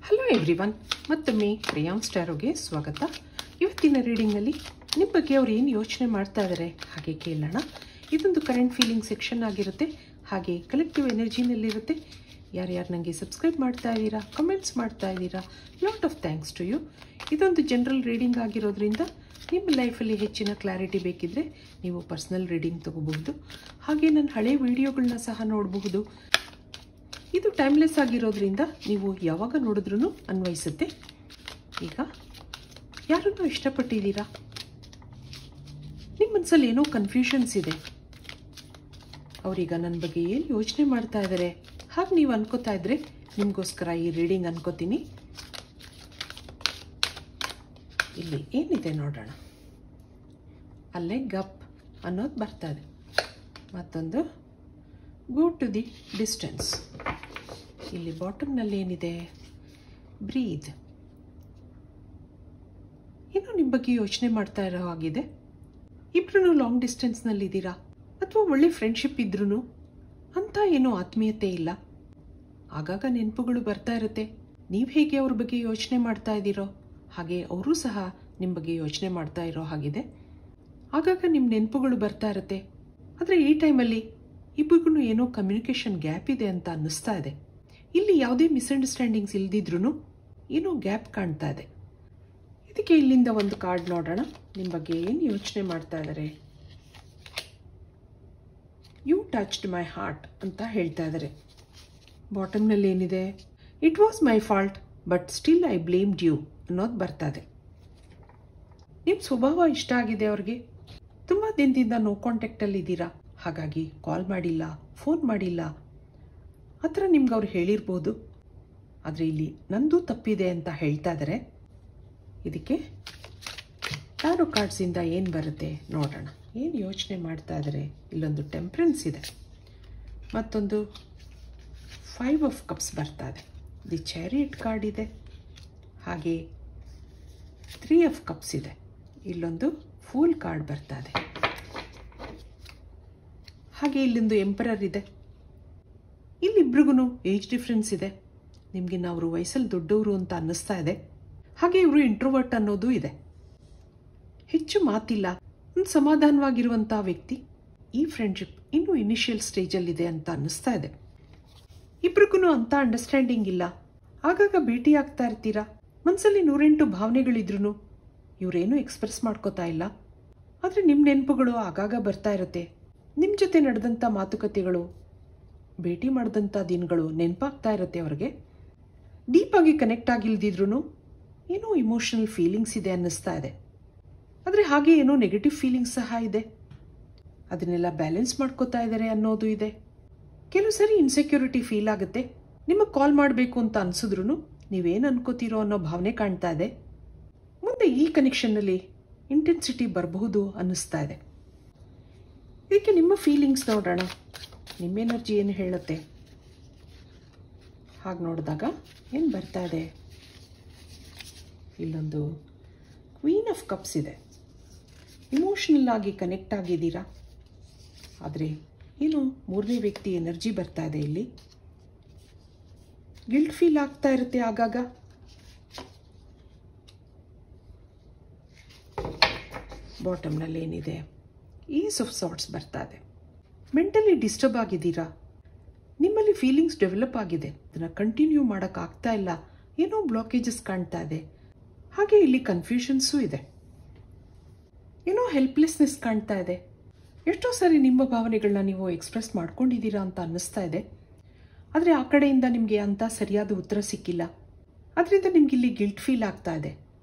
Hello everyone, ಮತ್ತೊಮ್ಮೆ ಪ್ರಿಯಾಂಸ್ ಟಾರೋಗೆ ಸ್ವಾಗತ. ಇವತ್ತಿನ ರೀಡಿಂಗಲ್ಲಿ ನಿಮ್ಮ ಬಗ್ಗೆ ಅವ್ರು ಏನು ಯೋಚನೆ ಮಾಡ್ತಾ ಇದ್ದಾರೆ ಹಾಗೆ ಕೇಳೋಣ. ಇದೊಂದು ಕರೆಂಟ್ ಫೀಲಿಂಗ್ ಸೆಕ್ಷನ್ ಆಗಿರುತ್ತೆ, ಹಾಗೆ ಕಲೆಕ್ಟಿವ್ ಎನರ್ಜಿನಲ್ಲಿರುತ್ತೆ. ಯಾರ್ಯಾರು ನನಗೆ ಸಬ್ಸ್ಕ್ರೈಬ್ ಮಾಡ್ತಾ ಇದ್ದೀರಾ, ಕಮೆಂಟ್ಸ್ ಮಾಡ್ತಾ ಇದ್ದೀರಾ, lot of thanks to you. ಇದೊಂದು ಜನರಲ್ ರೀಡಿಂಗ್ ಆಗಿರೋದ್ರಿಂದ ನಿಮ್ಮ ಲೈಫಲ್ಲಿ ಹೆಚ್ಚಿನ ಕ್ಲಾರಿಟಿ ಬೇಕಿದ್ದರೆ ನೀವು ಪರ್ಸ್ನಲ್ ರೀಡಿಂಗ್ ತೊಗೋಬಹುದು. ಹಾಗೆ ನನ್ನ ಹಳೆ ವಿಡಿಯೋಗಳನ್ನ ಸಹ ನೋಡಬಹುದು. ಇದು ಟೈಮ್ಲೆಸ್ ಆಗಿರೋದ್ರಿಂದ ನೀವು ಯಾವಾಗ ನೋಡಿದ್ರೂ ಅನ್ವಯಿಸುತ್ತೆ. ಈಗ ಯಾರನ್ನು ಇಷ್ಟಪಟ್ಟಿದ್ದೀರಾ? ನಿಮ್ಮ ಮನಸ್ಸಲ್ಲಿ ಏನೋ ಕನ್ಫ್ಯೂಷನ್ಸ್ ಇದೆ. ಅವರೀಗ ನನ್ನ ಬಗ್ಗೆ ಏನು ಯೋಚನೆ ಮಾಡ್ತಾ ಇದ್ದಾರೆ ಹಾಗೆ ನೀವು ಅನ್ಕೋತಾ ಇದ್ರೆ ನಿಮಗೋಸ್ಕರ ಈ ರೀಡಿಂಗ್ ಅನ್ಕೋತೀನಿ. ಇಲ್ಲಿ ಏನಿದೆ ನೋಡೋಣ. ಅಲ್ಲೇ ಗಪ್ ಅನ್ನೋದು ಬರ್ತಾ ಇದೆ. ಮತ್ತೊಂದು ಗೋ ಟು ದಿ ಡಿಸ್ಟೆನ್ಸ್. ಇಲ್ಲಿ ಬಾಟಮ್ನಲ್ಲಿ ಏನಿದೆ? ಬ್ರೀದ್. ಏನೋ ನಿಮ್ಮ ಬಗ್ಗೆ ಯೋಚನೆ ಮಾಡ್ತಾ ಇರೋ ಹಾಗಿದೆ. ಇಬ್ರು ಲಾಂಗ್ ಡಿಸ್ಟೆನ್ಸ್ನಲ್ಲಿದ್ದೀರಾ ಅಥವಾ ಒಳ್ಳೆ ಫ್ರೆಂಡ್ಶಿಪ್ ಇದ್ರೂ ಅಂತ ಏನೋ ಆತ್ಮೀಯತೆ ಇಲ್ಲ. ಆಗಾಗ ನೆನಪುಗಳು ಬರ್ತಾ ಇರುತ್ತೆ. ನೀವು ಹೇಗೆ ಅವ್ರ ಬಗ್ಗೆ ಯೋಚನೆ ಮಾಡ್ತಾ ಇದ್ದೀರೋ ಹಾಗೆ ಅವರು ಸಹ ನಿಮ್ಮ ಬಗ್ಗೆ ಯೋಚನೆ ಮಾಡ್ತಾ ಇರೋ ಹಾಗಿದೆ. ಆಗಾಗ ನಿಮ್ಮ ನೆನಪುಗಳು ಬರ್ತಾ ಇರುತ್ತೆ. ಆದರೆ ಈ ಟೈಮಲ್ಲಿ ಇಬ್ಬರಿಗೂ ಏನೋ ಕಮ್ಯುನಿಕೇಷನ್ ಗ್ಯಾಪ್ ಇದೆ ಅಂತ ಅನ್ನಿಸ್ತಾ ಇದೆ. ಇಲ್ಲಿ ಯಾವುದೇ ಮಿಸ್ಅಂಡರ್ಸ್ಟ್ಯಾಂಡಿಂಗ್ಸ್ ಇಲ್ದಿದ್ರೂ ಏನೋ ಗ್ಯಾಪ್ ಕಾಣ್ತಾ ಇದೆ. ಇದಕ್ಕೆ ಇಲ್ಲಿಂದ ಒಂದು ಕಾರ್ಡ್ ನೋಡೋಣ. ನಿಮ್ಮ ಬಗ್ಗೆ ಏನು ಯೋಚನೆ ಮಾಡ್ತಾ ಇದ್ದಾರೆ? ಯು ಟಚ್ಡ್ ಮೈ ಹಾರ್ಟ್ ಅಂತ ಹೇಳ್ತಾ ಇದ್ದಾರೆ. ಬಾಟಮ್ನಲ್ಲಿ ಏನಿದೆ? It was my fault but still I blamed you ಅನ್ನೋದು ಬರ್ತಾ ಇದೆ. ನಿಮ್ಮ ಸ್ವಭಾವ ಇಷ್ಟ ಆಗಿದೆ ಅವ್ರಿಗೆ. ತುಂಬ ದಿನದಿಂದ ನೋ ಕಾಂಟ್ಯಾಕ್ಟಲ್ಲಿ ಇದ್ದೀರಾ, ಹಾಗಾಗಿ ಕಾಲ್ ಮಾಡಿಲ್ಲ, ಫೋನ್ ಮಾಡಿಲ್ಲ ಆ ಥರ ನಿಮ್ಗೆ ಅವ್ರು ಹೇಳಿರ್ಬೋದು. ಆದರೆ ಇಲ್ಲಿ ನಂದು ತಪ್ಪಿದೆ ಅಂತ ಹೇಳ್ತಾ ಇದ್ದಾರೆ. ಇದಕ್ಕೆ ಟಾರೋ ಕಾರ್ಡ್ಸಿಂದ ಏನು ಬರುತ್ತೆ ನೋಡೋಣ. ಏನು ಯೋಚನೆ ಮಾಡ್ತಾ ಇದ್ದಾರೆ? ಇಲ್ಲೊಂದು ಟೆಂಪ್ರೆನ್ಸ್ ಇದೆ, ಮತ್ತೊಂದು 5 ಆಫ್ ಕಪ್ಸ್ ಬರ್ತಾ ಇದೆ. ದಿ ಚಾರಿಯಟ್ ಕಾರ್ಡ್ ಇದೆ, ಹಾಗೆ 3 ಆಫ್ ಕಪ್ಸ್ ಇದೆ. ಇಲ್ಲೊಂದು ಫೂಲ್ ಕಾರ್ಡ್ ಬರ್ತಾ ಇದೆ, ಹಾಗೆ ಇಲ್ಲೊಂದು ಎಂಪರರ್ ಇದೆ. ಇಲ್ಲಿಬ್ರಿಗೂ ಏಜ್ ಡಿಫ್ರೆನ್ಸ್ ಇದೆ. ನಿಮಗೆ ಅವರು ವಯಸ್ಸಲ್ಲಿ ದೊಡ್ಡವರು ಅಂತ ಅನ್ನಿಸ್ತಾ ಇದೆ. ಹಾಗೆ ಇವರು ಇಂಟ್ರೋವರ್ಟ್ ಅನ್ನೋದು ಇದೆ. ಹೆಚ್ಚು ಮಾತಿಲ್ಲ, ಒಂದು ಸಮಾಧಾನವಾಗಿರುವಂಥ ವ್ಯಕ್ತಿ. ಈ ಫ್ರೆಂಡ್ಶಿಪ್ ಇನ್ನೂ ಇನಿಷಿಯಲ್ ಸ್ಟೇಜಲ್ಲಿದೆ ಅಂತ ಅನ್ನಿಸ್ತಾ ಇದೆ. ಇಬ್ರಿಗೂ ಅಂಥ ಅಂಡರ್ಸ್ಟ್ಯಾಂಡಿಂಗ್ ಇಲ್ಲ. ಆಗಾಗ ಭೇಟಿ ಆಗ್ತಾ ಇರ್ತೀರಾ. ಮನಸ್ಸಲ್ಲಿ 108 ಭಾವನೆಗಳಿದ್ರೂ ಇವರೇನು ಎಕ್ಸ್ಪ್ರೆಸ್ ಮಾಡ್ಕೋತಾ ಇಲ್ಲ. ಆದರೆ ನಿಮ್ಮ ನೆನಪುಗಳು ಆಗಾಗ ಬರ್ತಾ ಇರುತ್ತೆ. ನಿಮ್ಮ ಜೊತೆ ನಡೆದಂಥ ಮಾತುಕತೆಗಳು, ಭೇಟಿ ಮಾಡಿದಂಥ ದಿನಗಳು ನೆನಪಾಗ್ತಾ ಇರುತ್ತೆ ಅವ್ರಿಗೆ. ಡೀಪಾಗಿ ಕನೆಕ್ಟ್ ಆಗಿಲ್ದಿದ್ರೂ ಏನೋ ಇಮೋಷನಲ್ ಫೀಲಿಂಗ್ಸ್ ಇದೆ ಅನ್ನಿಸ್ತಾ ಇದೆ. ಆದರೆ ಹಾಗೆ ಏನೋ ನೆಗೆಟಿವ್ ಫೀಲಿಂಗ್ಸ್ ಸಹ ಇದೆ. ಅದನ್ನೆಲ್ಲ ಬ್ಯಾಲೆನ್ಸ್ ಮಾಡ್ಕೋತಾ ಇದ್ದಾರೆ ಅನ್ನೋದು ಇದೆ. ಕೆಲವು ಸರಿ ಇನ್ಸೆಕ್ಯೂರಿಟಿ ಫೀಲ್ ಆಗುತ್ತೆ. ನಿಮಗೆ ಕಾಲ್ ಮಾಡಬೇಕು ಅಂತ ಅನಿಸಿದ್ರು ನೀವೇನು ಅನ್ಕೋತೀರೋ ಅನ್ನೋ ಭಾವನೆ ಕಾಣ್ತಾ ಇದೆ. ಮುಂದೆ ಈ ಕನೆಕ್ಷನ್ನಲ್ಲಿ ಇಂಟೆನ್ಸಿಟಿ ಬರಬಹುದು ಅನ್ನಿಸ್ತಾ ಇದೆ. ಇದಕ್ಕೆ ನಿಮ್ಮ ಫೀಲಿಂಗ್ಸ್ ನೋಡೋಣ. ನಿಮ್ಮ ಎನರ್ಜಿ ಏನು ಹೇಳುತ್ತೆ? ಹಾಗೆ ನೋಡಿದಾಗ ಏನು ಬರ್ತಾ ಇದೆ? ಇಲ್ಲೊಂದು ಕ್ವೀನ್ ಆಫ್ ಕಪ್ಸ್ ಇದೆ. ಇಮೋಷನಲ್ ಆಗಿ ಕನೆಕ್ಟ್ ಆಗಿದ್ದೀರಾ, ಆದರೆ ಏನು ಮೂರನೇ ವ್ಯಕ್ತಿ ಎನರ್ಜಿ ಬರ್ತಾ ಇದೆ. ಇಲ್ಲಿ ಗಿಲ್ಟ್ ಫೀಲ್ ಆಗ್ತಾ ಇರುತ್ತೆ ಆಗಾಗ. ಬಾಟಮ್ನಲ್ಲಿ ಏನಿದೆ? ಈಸ್ ಆಫ್ ಸಾರ್ಟ್ಸ್ ಬರ್ತಾ ಇದೆ. ಮೆಂಟಲಿ ಡಿಸ್ಟರ್ಬ್ ಆಗಿದ್ದೀರಾ. ನಿಮ್ಮಲ್ಲಿ ಫೀಲಿಂಗ್ಸ್ ಡೆವಲಪ್ ಆಗಿದೆ, ಅದನ್ನು ಕಂಟಿನ್ಯೂ ಮಾಡೋಕ್ಕಾಗ್ತಾ ಇಲ್ಲ. ಏನೋ ಬ್ಲಾಕೇಜಸ್ ಕಾಣ್ತಾ ಇದೆ. ಹಾಗೆ ಇಲ್ಲಿ ಕನ್ಫ್ಯೂಷನ್ಸೂ ಇದೆ. ಏನೋ ಹೆಲ್ಪ್ಲೆಸ್ನೆಸ್ ಕಾಣ್ತಾ ಇದೆ. ಎಷ್ಟೋ ಸರಿ ನಿಮ್ಮ ಭಾವನೆಗಳನ್ನ ನೀವು ಎಕ್ಸ್ಪ್ರೆಸ್ ಮಾಡ್ಕೊಂಡಿದ್ದೀರಾ ಅಂತ ಅನ್ನಿಸ್ತಾ ಇದೆ. ಆದರೆ ಆ ಕಡೆಯಿಂದ ನಿಮಗೆ ಅಂಥ ಸರಿಯಾದ ಉತ್ತರ ಸಿಕ್ಕಿಲ್ಲ. ಅದರಿಂದ ನಿಮ್ಗೆ ಇಲ್ಲಿ ಗಿಲ್ಟ್ ಫೀಲ್ ಆಗ್ತಾ ಇದೆ.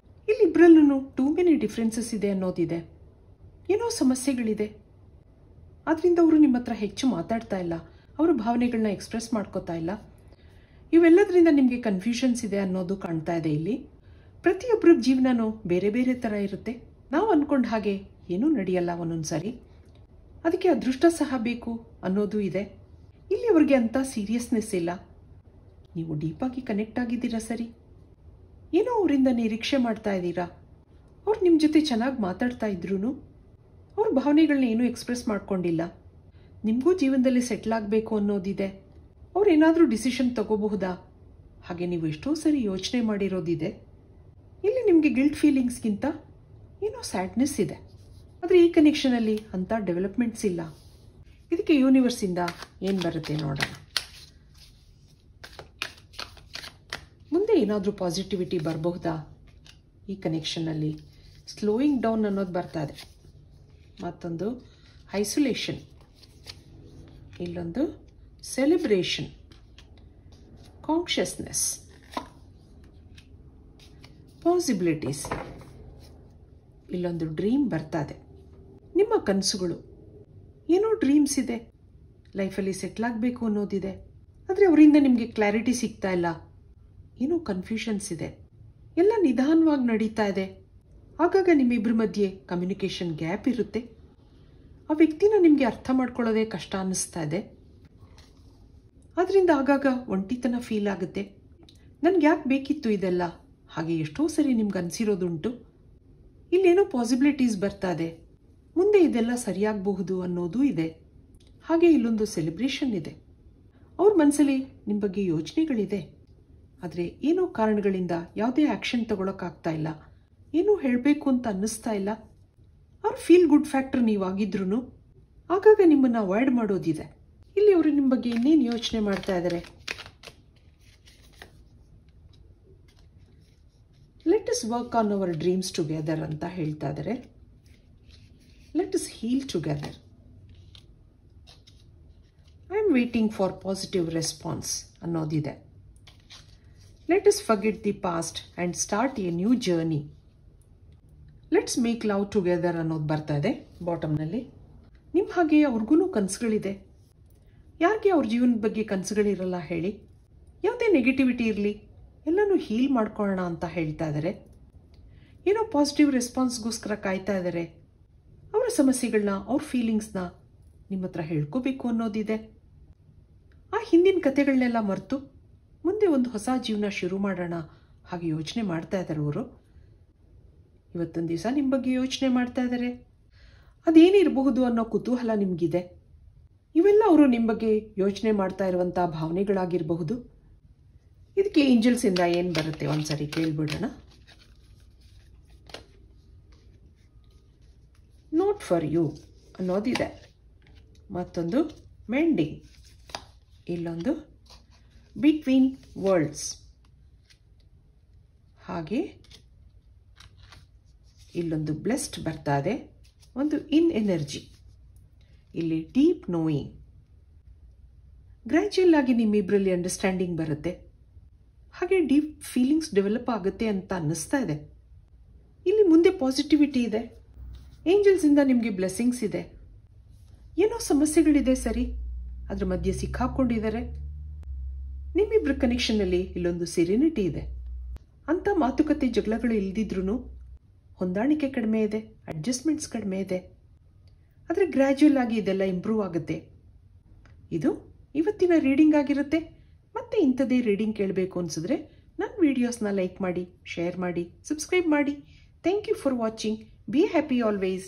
ಇಲ್ಲಿ ಇಬ್ಬರಲ್ಲೂ ಟೂ ಮೆನಿ ಡಿಫ್ರೆನ್ಸಸ್ ಇದೆ ಅನ್ನೋದಿದೆ. ಏನೋ ಸಮಸ್ಯೆಗಳಿದೆ. ಅದರಿಂದ ಅವರು ನಿಮ್ಮ ಹತ್ರ ಹೆಚ್ಚು ಮಾತಾಡ್ತಾ ಇಲ್ಲ, ಅವರ ಭಾವನೆಗಳನ್ನ ಎಕ್ಸ್ಪ್ರೆಸ್ ಮಾಡ್ಕೋತಾ ಇಲ್ಲ. ಇವೆಲ್ಲದರಿಂದ ನಿಮಗೆ ಕನ್ಫ್ಯೂಷನ್ಸ್ ಇದೆ ಅನ್ನೋದು ಕಾಣ್ತಾ ಇದೆ. ಇಲ್ಲಿ ಪ್ರತಿಯೊಬ್ಬರ ಜೀವನನೂ ಬೇರೆ ಬೇರೆ ಥರ ಇರುತ್ತೆ. ನಾವು ಅಂದ್ಕೊಂಡ ಹಾಗೆ ಏನೂ ನಡೆಯಲ್ಲ ಒಂದೊಂದು ಸಾರಿ. ಅದಕ್ಕೆ ಅದೃಷ್ಟ ಸಹ ಬೇಕು ಅನ್ನೋದು ಇದೆ. ಇಲ್ಲಿ ಅವ್ರಿಗೆ ಅಂಥ ಸೀರಿಯಸ್ನೆಸ್ ಇಲ್ಲ. ನೀವು ಡೀಪಾಗಿ ಕನೆಕ್ಟ್ ಆಗಿದ್ದೀರಾ ಸರಿ. ಏನೋ ಅವರಿಂದ ನಿರೀಕ್ಷೆ ಮಾಡ್ತಾ ಇದ್ದೀರಾ. ಅವ್ರು ನಿಮ್ಮ ಜೊತೆ ಚೆನ್ನಾಗಿ ಮಾತಾಡ್ತಾ ಇದ್ರೂ ಅವ್ರ ಭಾವನೆಗಳನ್ನ ಏನೂ ಎಕ್ಸ್ಪ್ರೆಸ್ ಮಾಡ್ಕೊಂಡಿಲ್ಲ. ನಿಮಗೂ ಜೀವನದಲ್ಲಿ ಸೆಟ್ಲ್ ಆಗಬೇಕು ಅನ್ನೋದಿದೆ. ಅವ್ರು ಏನಾದರೂ ಡಿಸಿಷನ್ ತಗೋಬಹುದಾ ಹಾಗೆ ನೀವು ಎಷ್ಟೋ ಸರಿ ಯೋಚನೆ ಮಾಡಿರೋದಿದೆ. ಇಲ್ಲಿ ನಿಮಗೆ ಗಿಲ್ಟ್ ಫೀಲಿಂಗ್ಸ್ಗಿಂತ ಏನೋ ಸ್ಯಾಡ್ನೆಸ್ ಇದೆ. ಆದರೆ ಈ ಕನೆಕ್ಷನಲ್ಲಿ ಅಂಥ ಡೆವಲಪ್ಮೆಂಟ್ಸ್ ಇಲ್ಲ. ಇದಕ್ಕೆ ಯೂನಿವರ್ಸಿಂದ ಏನು ಬರುತ್ತೆ ನೋಡೋಣ. ಮುಂದೆ ಏನಾದರೂ ಪಾಸಿಟಿವಿಟಿ ಬರಬಹುದಾ ಈ ಕನೆಕ್ಷನ್ನಲ್ಲಿ? ಸ್ಲೋಯಿಂಗ್ ಡೌನ್ ಅನ್ನೋದು ಬರ್ತಾ ಇದೆ. ಮತ್ತೊಂದು ಐಸೋಲೇಷನ್, ಇಲ್ಲೊಂದು ಸೆಲೆಬ್ರೇಷನ್, ಕಾನ್ಷಿಯಸ್ನೆಸ್, ಪಾಸಿಬಿಲಿಟೀಸ್, ಇಲ್ಲೊಂದು ಡ್ರೀಮ್ ಬರ್ತಾ ಇದೆ. ನಿಮ್ಮ ಕನಸುಗಳು, ಏನೋ ಡ್ರೀಮ್ಸ್ ಇದೆ, ಲೈಫಲ್ಲಿ ಸೆಟ್ಲ್ ಆಗಬೇಕು ಅನ್ನೋದಿದೆ. ಆದರೆ ಅವರಿಂದ ನಿಮಗೆ ಕ್ಲಾರಿಟಿ ಸಿಗ್ತಾ ಇಲ್ಲ, ಏನೋ ಕನ್ಫ್ಯೂಷನ್ಸ್ ಇದೆ, ಎಲ್ಲ ನಿಧಾನವಾಗಿ ನಡೀತಾ ಇದೆ. ಆಗಾಗ ನಿಮ್ಮಿಬ್ಬರ ಮಧ್ಯೆ ಕಮ್ಯುನಿಕೇಷನ್ ಗ್ಯಾಪ್ ಇರುತ್ತೆ. ಆ ವ್ಯಕ್ತಿನ ನಿಮಗೆ ಅರ್ಥ ಮಾಡ್ಕೊಳ್ಳೋದೇ ಕಷ್ಟ ಅನ್ನಿಸ್ತಾ ಇದೆ. ಅದರಿಂದ ಆಗಾಗ ಒಂಟಿತನ ಫೀಲ್ ಆಗುತ್ತೆ. ನನಗೆ ಯಾಕೆ ಬೇಕಿತ್ತು ಇದೆಲ್ಲ, ಹಾಗೆ ಎಷ್ಟೋ ಸರಿ ನಿಮ್ಗೆ ಅನಿಸಿರೋದುಂಟು. ಇಲ್ಲೇನೋ ಪಾಸಿಬಿಲಿಟೀಸ್ ಬರ್ತಾ ಇದೆ, ಮುಂದೆ ಇದೆಲ್ಲ ಸರಿಯಾಗಬಹುದು ಅನ್ನೋದು ಇದೆ. ಹಾಗೆ ಇಲ್ಲೊಂದು ಸೆಲೆಬ್ರೇಷನ್ ಇದೆ. ಅವ್ರ ಮನಸ್ಸಲ್ಲಿ ನಿಮ್ಮ ಬಗ್ಗೆ ಯೋಚನೆಗಳಿದೆ. ಆದರೆ ಏನೋ ಕಾರಣಗಳಿಂದ ಯಾವುದೇ ಆ್ಯಕ್ಷನ್ ತಗೊಳಕ್ಕಾಗ್ತಾ ಇಲ್ಲ, ಏನೂ ಹೇಳಬೇಕು ಅಂತ ಅನ್ನಿಸ್ತಾ ಇಲ್ಲ. ಅವ್ರ ಫೀಲ್ ಗುಡ್ ಫ್ಯಾಕ್ಟರ್ ನೀವಾಗಿದ್ರೂ ಆಗಾಗ ನಿಮ್ಮನ್ನು ಅವಾಯ್ಡ್ ಮಾಡೋದಿದೆ. ಇಲ್ಲಿ ಅವರು ನಿಮ್ಮ ಬಗ್ಗೆ ಇನ್ನೇನು ಯೋಚನೆ ಮಾಡ್ತಾ ಇದ್ದಾರೆ? Let us work on our dreams together ಅಂತ ಹೇಳ್ತಾ ಇದ್ದಾರೆ. Let us heal together. I am waiting for positive response ಅನ್ನೋದಿದೆ. Let us forget the past and start a new journey. Let's make love together ಅನ್ನೋದು ಬರ್ತಾ ಇದೆ ಬಾಟಮ್ನಲ್ಲಿ. ನಿಮ್ಮ ಹಾಗೆ ಅವ್ರಿಗೂ ಕನಸುಗಳಿದೆ. ಯಾರಿಗೆ ಅವ್ರ ಜೀವನದ ಬಗ್ಗೆ ಕನಸುಗಳಿರಲ್ಲ ಹೇಳಿ? ಯಾವುದೇ ನೆಗೆಟಿವಿಟಿ ಇರಲಿ, ಎಲ್ಲನೂ ಹೀಲ್ ಮಾಡ್ಕೊಳ್ಳೋಣ ಅಂತ ಹೇಳ್ತಾ ಇದ್ದಾರೆ. ಏನೋ ಪಾಸಿಟಿವ್ ರೆಸ್ಪಾನ್ಸ್ಗೋಸ್ಕರ ಕಾಯ್ತಾ ಇದ್ದಾರೆ. ಅವರ ಸಮಸ್ಯೆಗಳನ್ನ, ಅವ್ರ ಫೀಲಿಂಗ್ಸ್ನ ನಿಮ್ಮ ಹತ್ರ ಹೇಳ್ಕೋಬೇಕು ಅನ್ನೋದಿದೆ. ಆ ಹಿಂದಿನ ಕಥೆಗಳನ್ನೆಲ್ಲ ಮರೆತು ಮುಂದೆ ಒಂದು ಹೊಸ ಜೀವನ ಶುರು ಮಾಡೋಣ ಹಾಗೆ ಯೋಚನೆ ಮಾಡ್ತಾ ಇದ್ದಾರೆ ಅವರು. ಇವತ್ತೊಂದು ದಿವಸ ನಿಮ್ಮ ಬಗ್ಗೆ ಯೋಚನೆ ಮಾಡ್ತಾ ಇದ್ದಾರೆ. ಅದೇನಿರಬಹುದು ಅನ್ನೋ ಕುತೂಹಲ ನಿಮಗಿದೆ. ಇವೆಲ್ಲ ಅವರು ನಿಮ್ಮ ಬಗ್ಗೆ ಯೋಚನೆ ಮಾಡ್ತಾ ಇರುವಂಥ ಭಾವನೆಗಳಾಗಿರಬಹುದು. ಇದಕ್ಕೆ ಏಂಜಲ್ಸಿಂದ ಏನು ಬರುತ್ತೆ ಒಂದ್ಸರಿ ಕೇಳ್ಬಿಡೋಣ. ನೋಟ್ ಫಾರ್ ಯು ಅನ್ನೋದಿದೆ. ಮತ್ತೊಂದು ಮೆಂಡಿಂಗ್, ಇಲ್ಲೊಂದು ಬಿಟ್ವೀನ್ ವರ್ಲ್ಡ್ಸ್, ಹಾಗೆ ಇಲ್ಲೊಂದು ಬ್ಲೆಸ್ಡ್ ಬರ್ತಾ ಇದೆ. ಒಂದು ಇನ್ ಎನರ್ಜಿ, ಇಲ್ಲಿ ಡೀಪ್ ನೋಯಿಂಗ್. ಗ್ರ್ಯಾಜುಯಲ್ ಆಗಿ ನಿಮ್ಮಿಬ್ಬರಲ್ಲಿ ಅಂಡರ್ಸ್ಟ್ಯಾಂಡಿಂಗ್ ಬರುತ್ತೆ. ಹಾಗೆ ಡೀಪ್ ಫೀಲಿಂಗ್ಸ್ ಡೆವಲಪ್ ಆಗುತ್ತೆ ಅಂತ ಅನ್ನಿಸ್ತಾ ಇದೆ. ಇಲ್ಲಿ ಮುಂದೆ ಪಾಸಿಟಿವಿಟಿ ಇದೆ. ಏಂಜಲ್ಸಿಂದ ನಿಮಗೆ ಬ್ಲೆಸ್ಸಿಂಗ್ಸ್ ಇದೆ. ಏನೋ ಸಮಸ್ಯೆಗಳಿದೆ ಸರಿ, ಅದ್ರ ಮಧ್ಯೆ ಸಿಕ್ಕಾಕೊಂಡಿದ್ದಾರೆ. ನಿಮ್ಮಿಬ್ಬರ ಕನೆಕ್ಷನ್ನಲ್ಲಿ ಇಲ್ಲೊಂದು ಸಿರಿನಿಟಿ ಇದೆ. ಅಂಥ ಮಾತುಕತೆ ಜಗಳಗಳು ಇಲ್ದಿದ್ರೂ ಹೊಂದಾಣಿಕೆ ಕಡಿಮೆ ಇದೆ, ಅಡ್ಜಸ್ಟ್ಮೆಂಟ್ಸ್ ಕಡಿಮೆ ಇದೆ. ಆದರೆ ಗ್ರ್ಯಾಜುಯಲ್ ಆಗಿ ಇದೆಲ್ಲ ಇಂಪ್ರೂವ್ ಆಗುತ್ತೆ. ಇದು ಇವತ್ತಿನ ರೀಡಿಂಗ್ ಆಗಿರುತ್ತೆ. ಮತ್ತೆ ಇಂಥದ್ದೇ ರೀಡಿಂಗ್ ಕೇಳಬೇಕು ಅನಿಸಿದ್ರೆ ನನ್ನ ವೀಡಿಯೋಸ್ನ ಲೈಕ್ ಮಾಡಿ, ಶೇರ್ ಮಾಡಿ, ಸಬ್ಸ್ಕ್ರೈಬ್ ಮಾಡಿ. Thank you for watching. Be happy always.